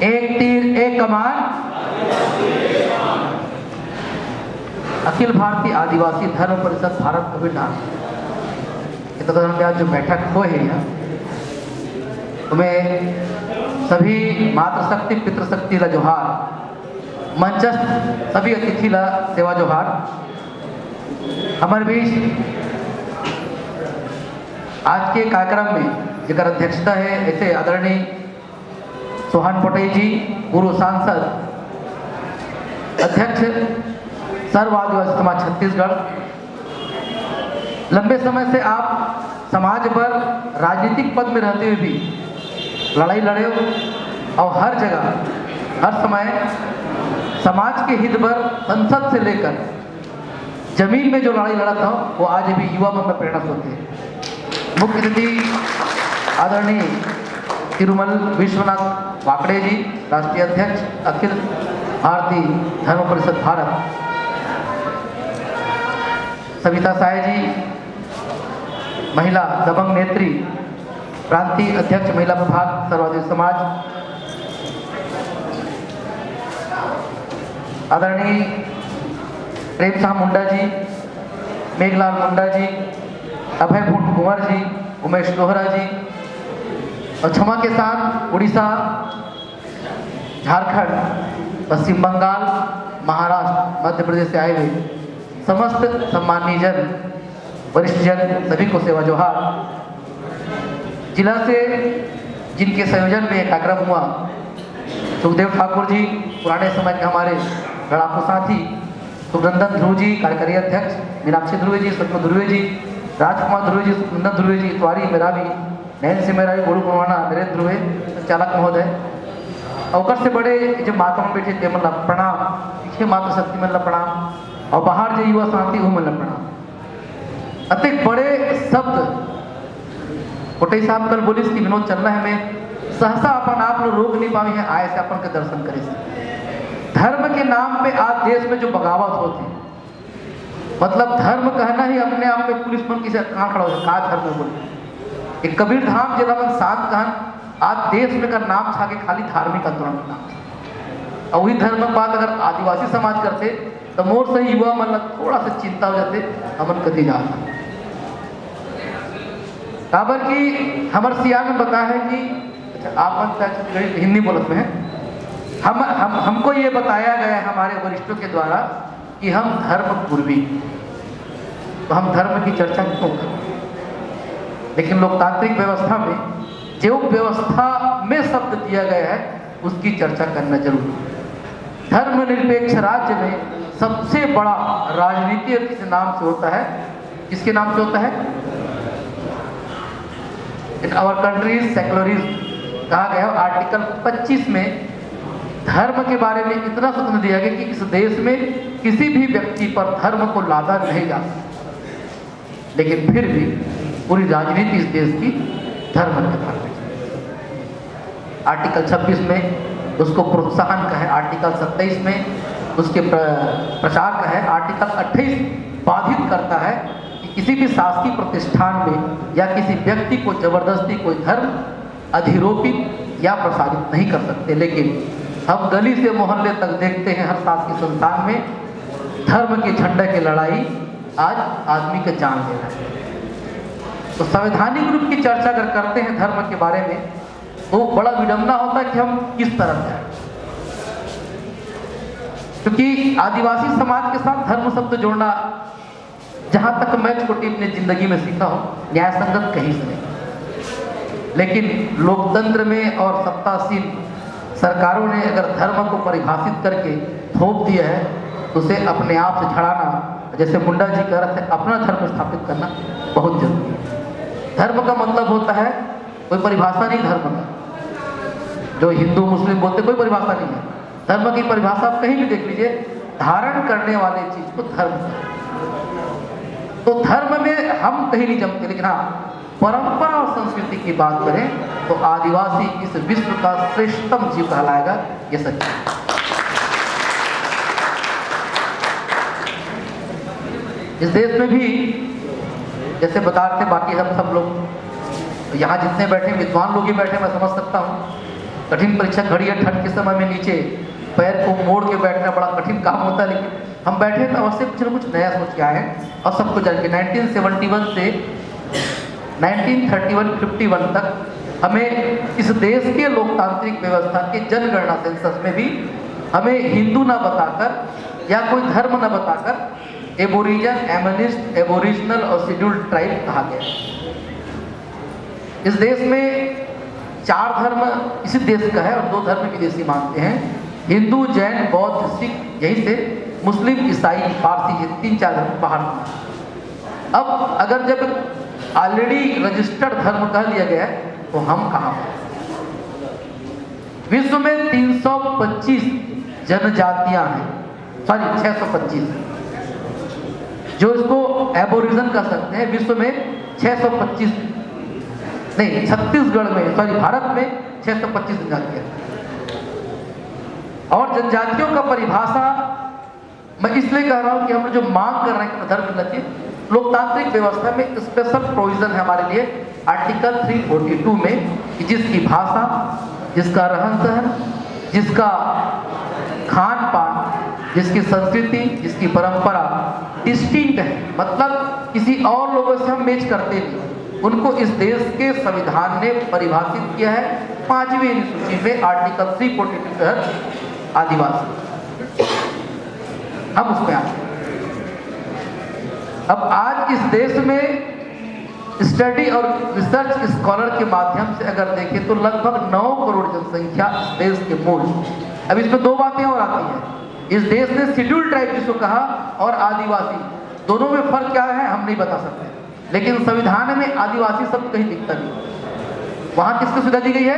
एक तीर एक कमान। अखिल भारतीय आदिवासी धर्म परिषद भारत संविधान जो बैठक हो है यहाँ तुम्हें सभी मातृशक्ति पितृशक्ति ला जोहार, मंचस्थ सभी अतिथि ला सेवा जोहार। हमारे बीच आज के कार्यक्रम में जिकर अध्यक्षता है ऐसे आदरणीय सोहन पटेल जी, पूर्व सांसद, अध्यक्ष सर्व आदिवासी समाज छत्तीसगढ़। लंबे समय से आप समाज पर राजनीतिक पद में रहते हुए भी लड़ाई लड़े हो और हर जगह हर समय समाज के हित पर संसद से लेकर जमीन में जो लड़ाई लड़ा था वो आज भी युवा मन में प्रेरणा होते हैं। मुख्य अतिथि आदरणीय तिरुमल विश्वनाथ वाकड़े जी, राष्ट्रीय अध्यक्ष अखिल भारतीय धर्म परिषद भारत। सविता साय जी, महिला दबंग नेत्री, प्रांतीय अध्यक्ष महिला विभाग सर्वाधिक समाज। आदरणीय प्रेम शाह मुंडा जी, मेघलाल मुंडा जी, अभय भूट कुंवर जी, उमेश लोहरा जी और क्षमा के साथ उड़ीसा, झारखंड, पश्चिम बंगाल, महाराष्ट्र, मध्य प्रदेश से आए हुए समस्त सम्मानीय जन, वरिष्ठ जन, सभी को सेवा जोहार। जिला से जिनके संयोजन में कार्यक्रम हुआ, सुखदेव ठाकुर जी, पुराने समय के हमारे लड़ाकू साथी, सुखनंदन ध्रुव जी, कार्यकारी अध्यक्ष, मीनाक्षी ध्रुवे जी, सतम ध्रुवे जी, राजकुमार ध्रुवे जी, सुखनंदन ध्रुवे जी, इतवारी मेरावी, नयन सिंह मेरावी, गुरु कुमाना, नरेंद्र ध्रुवे, संचालक महोदय। अवकर से बड़े जो माता में बैठे थे मतलब प्रणाम, पीछे माता शक्ति मतलब प्रणाम और बाहर जो युवा साथी वो मतलब प्रणाम। अति बड़े शब्द कोटई साहब कल बोली कि विनोद चल रहा है, मैं सहसा अपन आप लोग रोक नहीं पाए हैं आए से अपन के दर्शन करे से। धर्म के नाम पे आज देश में जो बगावत होती मतलब धर्म कहना ही अपने आप में पुलिस मन की से कहाँ खड़ा हो जाए, कहा धर्म बोले। एक कबीर धाम जिला में सात कहन आज देश में का नाम छा के खाली धार्मिक आंदोलन का नाम और वही धर्म की बात अगर आदिवासी समाज करते तो मोर से युवा मतलब थोड़ा सा चिंता हो जाते हमन कदी जाता। काबर की हमारे सिया में बताया है कि अच्छा आप हिंदी बोलत में है हमको ये बताया गया है हमारे वरिष्ठों के द्वारा कि हम धर्म पूर्वी, तो हम धर्म की चर्चा क्यों करें। लेकिन लोकतांत्रिक व्यवस्था में जो व्यवस्था में शब्द दिया गया है उसकी चर्चा करना जरूरी है। धर्मनिरपेक्ष राज्य में सबसे बड़ा राजनीति किस नाम से होता है, किसके नाम से होता है? इन आवर कंट्री सेक्युलरिज्म कहा गया है। आर्टिकल 25 में धर्म के बारे में इतना सूचना दिया गया कि इस देश में किसी भी व्यक्ति पर धर्म को लादा नहीं जा सकता, लेकिन फिर भी पूरी राजनीति इस देश की धर्म के आधार पर। आर्टिकल 26 में उसको प्रोत्साहन का है, आर्टिकल 27 में उसके प्रचार का है, आर्टिकल 28 बाधित करता है कि किसी भी शासकीय प्रतिष्ठान में या किसी व्यक्ति को जबरदस्ती कोई धर्म अधिरोपित या प्रसारित नहीं कर सकते। लेकिन हम गली से मोहल्ले तक देखते हैं हर शासकीय संस्थान में धर्म के झंडे की लड़ाई आज आदमी का जान ले रहा है। तो संवैधानिक रूप की चर्चा अगर करते हैं धर्म के बारे में तो बड़ा विडंबना होता है कि हम किस तरफ जाएं, क्योंकि आदिवासी समाज के साथ धर्म शब्द जोड़ना जहां तक मैं छोटी अपनी जिंदगी में सीखा हूं न्याय संगत कहीं से नहीं। लेकिन लोकतंत्र में और सत्तासीन सरकारों ने अगर धर्म को परिभाषित करके थोप दिया है तो उसे अपने आप से झड़ाना, जैसे मुंडा जी कह रहे थे, अपना धर्म स्थापित करना बहुत जरूरी है। धर्म का मतलब होता है कोई परिभाषा नहीं धर्म का, जो हिंदू मुस्लिम बोलते कोई परिभाषा नहीं है। धर्म की परिभाषा आप कहीं भी देख लीजिए, धारण करने वाले चीज को धर्म कहते हैं। तो धर्म में हम कहीं नहीं जमते, लेकिन हाँ परंपरा और संस्कृति की बात करें तो आदिवासी इस विश्व का श्रेष्ठतम जीव कहलाएगा, ये सच है। इस देश में भी जैसे बता रहे थे बाकी हम सब लोग यहाँ जितने बैठे विद्वान लोग ही बैठे, मैं समझ सकता हूँ कठिन परीक्षा घड़ी है, ठंड के समय में नीचे पैर को मोड़ के बैठना बड़ा कठिन काम होता है, लेकिन हम बैठे तो अवश्य कुछ न कुछ नया सोच के आए हैं और सबको जान के 1971 से 1931-51 तक हमें इस देश के लोकतांत्रिक व्यवस्था के जनगणना सेंसस में भी हमें हिंदू न बताकर या कोई धर्म न बताकर एबोरिजन, एमनिस्ट, एबोरिजिनल और शेड्यूल्ड ट्राइब कहा गया। इस देश में 4 धर्म इसी देश का है और 2 धर्म विदेशी मानते हैं, हिंदू, जैन, बौद्ध, सिख, यही से मुस्लिम, ईसाई, पारसी, ये 3-4 धर्म बाहर। अब अगर जब ऑलरेडी रजिस्टर्ड धर्म कह दिया गया है तो हम कहाँ? विश्व में 325 जनजातियां हैं, सॉरी 625, जो इसको एबोरिजन कह सकते हैं। विश्व में 625 नहीं, छत्तीसगढ़ में, सॉरी भारत में 625 जनजातियां। और जनजातियों का परिभाषा मैं इसलिए कह रहा हूं कि हम जो मांग कर रहे हैं धर्म मिलना चाहिए, लोकतांत्रिक व्यवस्था में स्पेशल प्रोविजन है हमारे लिए आर्टिकल 342 में कि जिसकी भाषा, जिसका रहन सहन, जिसका खान पान, जिसकी संस्कृति, जिसकी परंपरा डिस्टिंक्ट है, मतलब किसी और लोगों से हम मैच करते नहीं, उनको इस देश के संविधान ने परिभाषित किया है 5वीं अनुसूची में आर्टिकल 342 के तहत आदिवासी। हम उसमें आते हैं। अब आज इस देश में स्टडी और रिसर्च स्कॉलर के माध्यम से अगर देखें तो लगभग 9 करोड़ जनसंख्या इस देश के मूल। अब इसमें 2 बातें और आती हैं। इस देश ने शेड्यूल्ड ट्राइब जिसको कहा और आदिवासी, दोनों में फर्क क्या है हम नहीं बता सकते, लेकिन संविधान में आदिवासी शब्द कहीं दिखता नहीं। वहां किसको सुविधा दी गई है?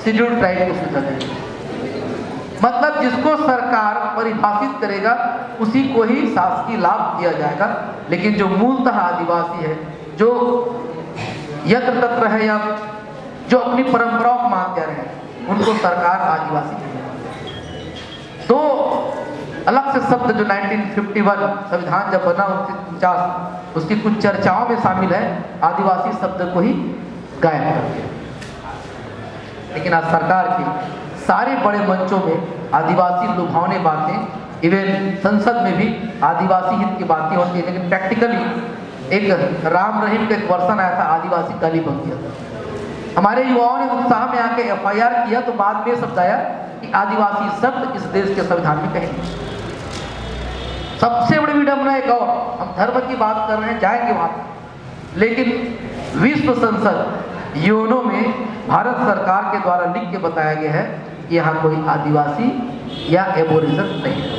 शेड्यूल्ड ट्राइब को सुविधा दी गई। मतलब जिसको सरकार परिभाषित करेगा उसी को ही शासकीय लाभ दिया जाएगा, लेकिन जो मूलतः आदिवासी है, जो यत्र तत्र है या जो अपनी परंपराओं को मानते रहे, उनको सरकार आदिवासी कहेगा। तो अलग से शब्द जो 1951 संविधान जब बना 1949 उसकी कुछ चर्चाओं में शामिल है, आदिवासी शब्द को ही गायब कर दिया। लेकिन आज सरकार के सारे बड़े मंचों में आदिवासी लुभावने बातें, इवन संसद में भी आदिवासी हित की बातें होती है, लेकिन प्रैक्टिकली एक राम रहीम का एक वर्षन आया था, आदिवासी गाली बन गया था। हमारे युवाओं ने उत्साह में आके FIR किया तो बाद में शब्द आया कि आदिवासी शब्द इस देश के संविधान में कहेंगे। सबसे बड़ी विडंबना एक और, हम धर्म की बात कर रहे हैं, जाएंगे वहां, लेकिन विश्व संसद यूएनओ में भारत सरकार के द्वारा लिख के बताया गया है कि यहाँ कोई आदिवासी या एबोरिजन नहीं है।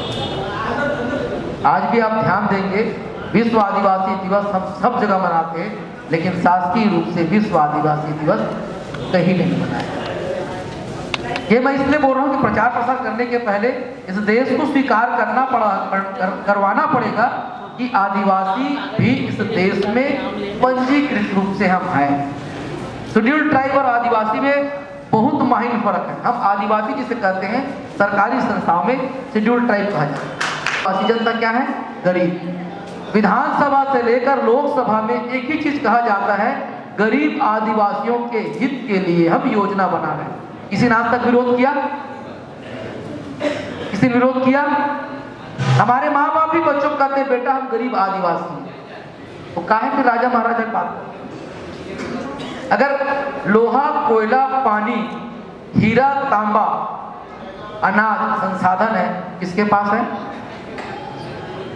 आज भी आप ध्यान देंगे विश्व आदिवासी दिवस हम सब जगह मनाते हैं, लेकिन शासकीय रूप से विश्व आदिवासी दिवस कहीं नहीं मनाया। ये मैं इसलिए बोल रहा हूँ कि प्रचार प्रसार करने के पहले इस देश को स्वीकार करवाना पड़ेगा कि आदिवासी भी इस देश में पंजीकृत रूप से हम हैं। शेड्यूल्ड ट्राइब और आदिवासी में बहुत माहिर फर्क है। हम आदिवासी जिसे कहते हैं सरकारी संस्थाओं में शेड्यूल्ड ट्राइब कहा जाता है। आदिवासी जनता क्या है? गरीब। विधानसभा से लेकर लोकसभा में एक ही चीज कहा जाता है, गरीब आदिवासियों के हित के लिए हम योजना बना रहे हैं। किसी ने आज तक विरोध किया? किसी ने विरोध किया? हमारे माँ बाप भी बच्चों को कहते हैं बेटा हम गरीब आदिवासी हैं। वो काहे कि राजा महाराजा की बात। अगर लोहा, कोयला, पानी, हीरा, तांबा, अनाज संसाधन है, किसके पास है?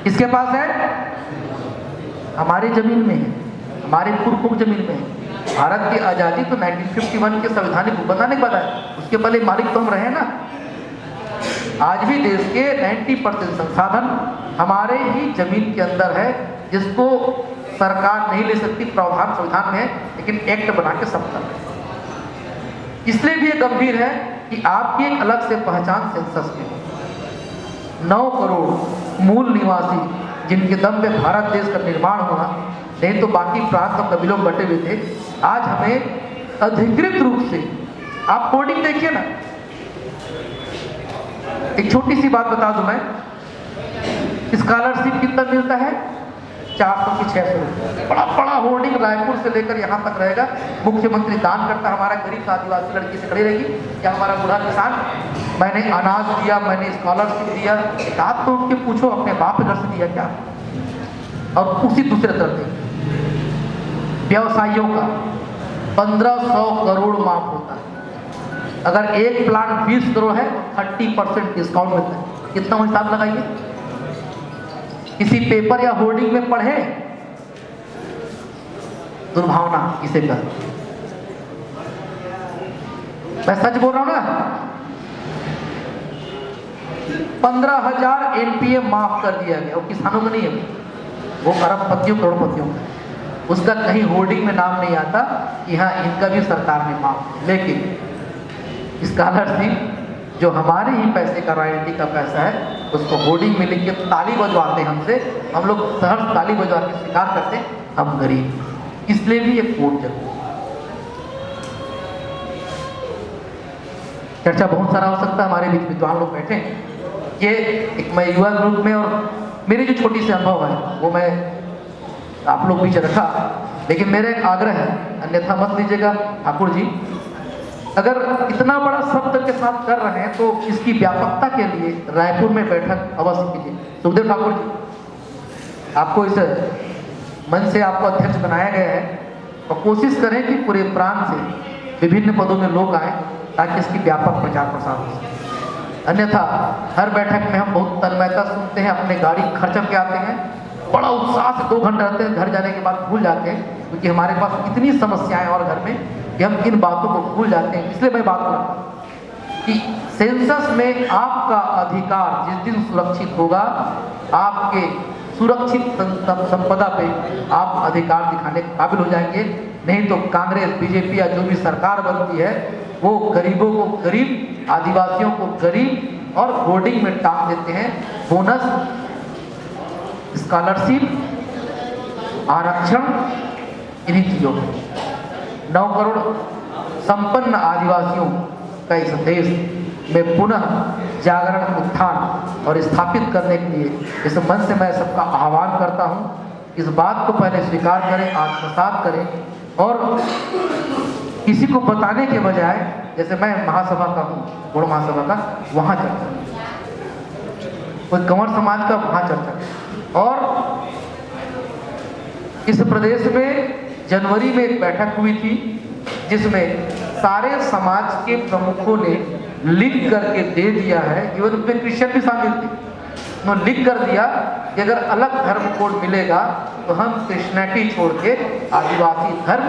किसके पास है? हमारी जमीन में है, हमारे पुरखों की जमीन में है। भारत की आज़ादी तो 1951 के संवैधानिक बनाने के बाद है, उसके पहले मालिक तो हम रहे ना। आज भी देश के 90% संसाधन हमारे ही जमीन के अंदर है, जिसको सरकार नहीं ले सकती, प्रावधान संविधान में है, लेकिन एक्ट बना के सब कर रहे हैं। इसलिए भी ये गंभीर है कि आपकी एक अलग से पहचान सेंसस में 9 करोड़ मूल निवासी जिनके दम पे भारत देश का निर्माण हुआ, नहीं तो बाकी प्रांत और कबीलों में बटे हुए थे। आज हमें अधिकृत रूप से, आप कोडिंग देखिए ना, एक छोटी सी बात बता दूं मैं, स्कॉलरशिप कितना मिलता है? 400 की 600 रुपये। बड़ा बड़ा होर्डिंग रायपुर से लेकर यहाँ तक रहेगा। मुख्यमंत्री दान करता, हमारा गरीब आदिवासी लड़की से खड़ी रहेगी या हमारा बूढ़ा किसान, मैंने अनाज दिया, मैंने स्कॉलरशिप दिया, आप तो उनके पूछो अपने बाप घर से दिया क्या। और उसी दूसरे तरफ देखिए व्यवसायियों का 1500 करोड़ माफ होता है। अगर एक प्लांट 20 करोड़ है 30% डिस्काउंट मिलता है। कितना हिसाब लगाइए। किसी पेपर या होर्डिंग में पढ़े, दुर्भावना किसे कर, मैं सच बोल रहा हूं ना। 15,000 एनपीए माफ कर दिया गया। वो किसानों को नहीं है, वो अरबपतियों करोड़पतियों का। उसका कहीं होर्डिंग में नाम नहीं आता कि हाँ इनका भी सरकार ने माफ। लेकिन स्कॉलरशिप जो हमारे ही पैसे का, रॉयल्टी का पैसा है, उसको होर्डिंग में लिख के ताली बजवाते हैं हमसे। हम लोग सहर्ष ताली बजवा के स्वीकार करते हैं हम गरीब। इसलिए भी ये कोर्ट जरूरी। चर्चा बहुत सारा हो सकता है, हमारे बीच विद्वान लोग बैठे हैं। ये एक मैं युवा ग्रुप में, और मेरी जो छोटी सी अनुभव है वो मैं आप लोग बीच रखा। लेकिन मेरा एक आग्रह है, अन्यथा मत लीजिएगा ठाकुर जी, अगर इतना बड़ा शब्द के साथ कर रहे हैं तो इसकी व्यापकता के लिए रायपुर में बैठक अवश्य कीजिए। सुखदेव ठाकुर जी, आपको इस मंच से आपको अध्यक्ष बनाया गया है, और कोशिश करें कि पूरे प्रांत से विभिन्न पदों में लोग आए ताकि इसकी व्यापक प्रचार प्रसार हो सके। अन्यथा हर बैठक में हम बहुत तन्मयता सुनते हैं, अपने गाड़ी खर्च के आते हैं, बड़ा उत्साह से 2 घंटे रहते हैं, घर जाने के बाद भूल जाते हैं, क्योंकि हमारे पास इतनी समस्याएं और घर में कि हम इन बातों को भूल जाते हैं। इसलिए मैं बात कर रहा हूँ कि सेंसस में आपका अधिकार जिस दिन सुरक्षित होगा, आपके सुरक्षित संपदा पे आप अधिकार दिखाने के काबिल हो जाएंगे। नहीं तो कांग्रेस, बीजेपी या जो भी सरकार बनती है वो गरीबों को गरीब, आदिवासियों को गरीब और होर्डिंग में टांग देते हैं। बोनस, स्कॉलरशिप, आरक्षण, इन्हीं चीजों में 9 करोड़ संपन्न आदिवासियों का इस देश में पुनः जागरण, उत्थान और स्थापित करने के लिए इस मंच से मैं सबका आह्वान करता हूं। इस बात को पहले स्वीकार करें, आत्मसात करें, और किसी को बताने के बजाय, जैसे मैं महासभा का हूँ, गुण महासभा का, वहाँ चर्चा, कोई कंवर समाज का वहाँ चर्चा। और इस प्रदेश में जनवरी में एक बैठक हुई थी जिसमें सारे समाज के प्रमुखों ने लिख करके दे दिया है, इवन उसमें क्रिश्चियन भी शामिल थे, उन्होंने लिख कर दिया कि अगर अलग धर्म कोड मिलेगा तो हम क्रिश्चियनिटी छोड़ के आदिवासी धर्म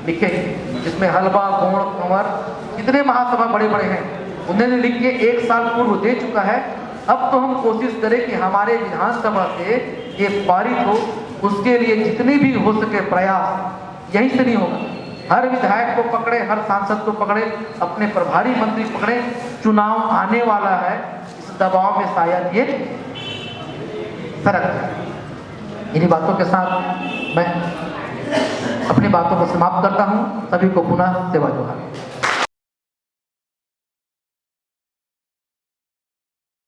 लिखेंगे, जिसमें हलवा, गोड़, कंवर, जितने महासभा बड़े बड़े हैं उन्होंने लिख के 1 साल पूर्व दे चुका है। अब तो हम कोशिश करें कि हमारे विधानसभा से ये पारित हो, उसके लिए जितने भी हो सके प्रयास, यहीं से नहीं होगा, हर विधायक को पकड़े, हर सांसद को पकड़े, अपने प्रभारी मंत्री पकड़े, चुनाव आने वाला है, इस दबाव में शायद ये सरक जाए। इन्हीं बातों के साथ मैं अपनी बातों को समाप्त करता हूँ। सभी को पुनः सेवा जोहार।